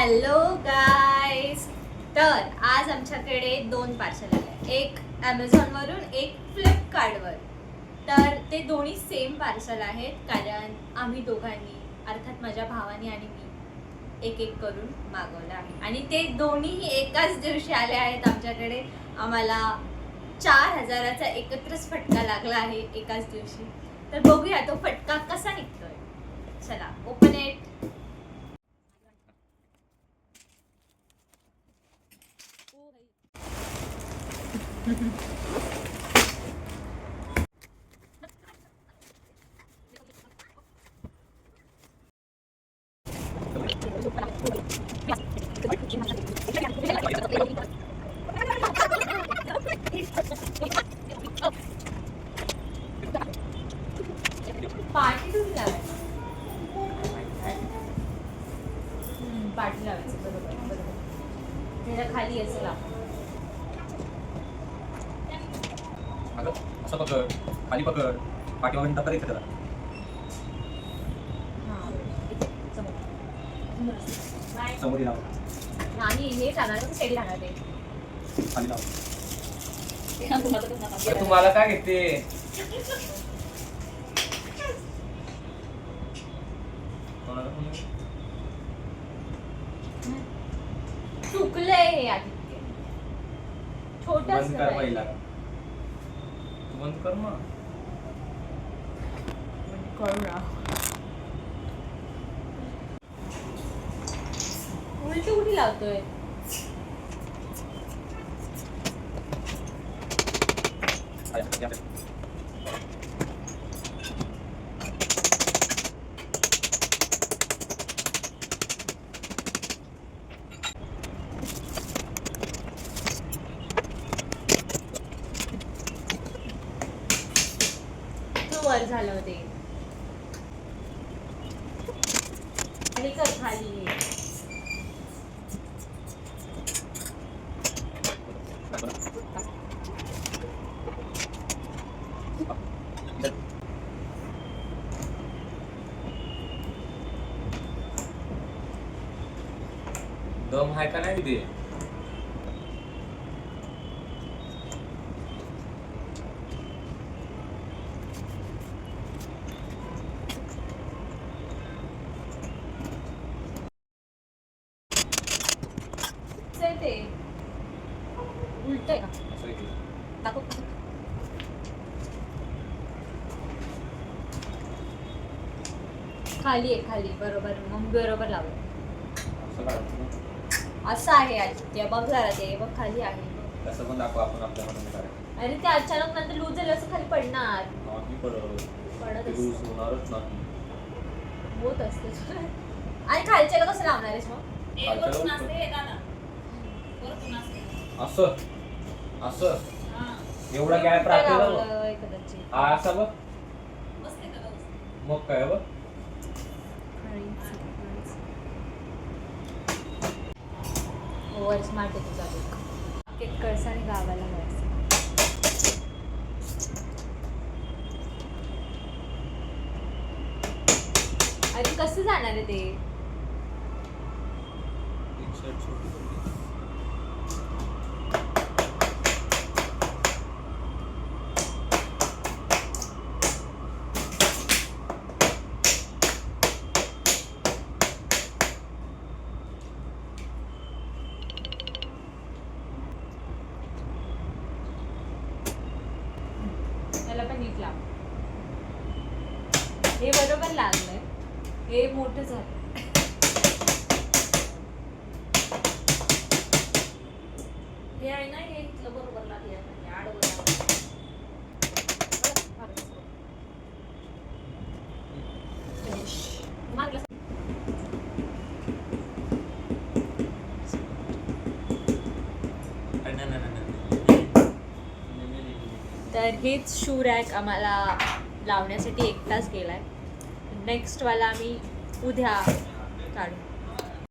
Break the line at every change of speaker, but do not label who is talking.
Hello guys. तर आज आमच्याकडे 2 पार्सल आले, एक ॲमेझॉनवरून एक फ्लिपकार्टवर. तर ते दोन्ही सेम पार्सल आहेत, कारण आम्ही दोघांनी अर्थात माझ्या भावाने आणि मी एक एक करून मागवलं आहे आणि ते दोन्हीही एकाच दिवशी आले आहेत आमच्याकडे. आम्हाला 4,000चा एकत्रच फटका लागला आहे एकाच दिवशी. तर बघूया तो फटका कसा निघतोय. चला ओपन इट. पाठी तुम्ही लावायचं. पाठी लावायचं. बरोबर बरोबर. त्याच्या खाली असं लाव.
अगं असं पकड, खाली पकड, पाठीमागे टप्पा इथे करा. समोर लाव.
आणि हे जाणार कसं सेडी राहणार ते.
खाली लाव. तुम्हाला काय घेते?
चुकलंय हे आदित्य. छोटंच
बंद कर पहिला. तू बंद कर मग.
करू ना. उलटी उडी लावतोय. वर झालं होते. खाली कर खाली.
दम आहे का नाही तिथे?
ते उलट आहे का?
असं इथे.
दाखव. खाली आहे खाली. बरोबर मग बरोबर लावलं.
असं काढतो ना.
असं आहे आदित्य. बघ जरा ते बघ खाली आहे.
तसं पण दाखव आपण आपल्या मनाने करायचं.
अरे ते अचानक नंतर लूज झालं असं खाली पडणार.
नाही पडत.
पडत
ते
असतं.
लूज होणारच नाही.
होत असते. आणि खालच्याला कसं लावणार आहेस मग?
असं असं एवढा गॅप राहते ना मग.
लावलंय कदाचित.
हा असा बघ. मग काय बघ.
ओव्हर स्मार्ट आहे तुझा बुक. केक कळसा आणि गावाला जायचं. अरे कसं जाणार आहे ते? त्याला पण नीट लाव. हे बरोबर लागलंय. हे मोठं झालं.
हे आहे ना, हे इथलं बरोबर लागले.
तर हेच शू रॅक आम्हाला लावण्यासाठी 1 तास गेलाय. नेक्स्ट वाला आम्ही उद्या काढू.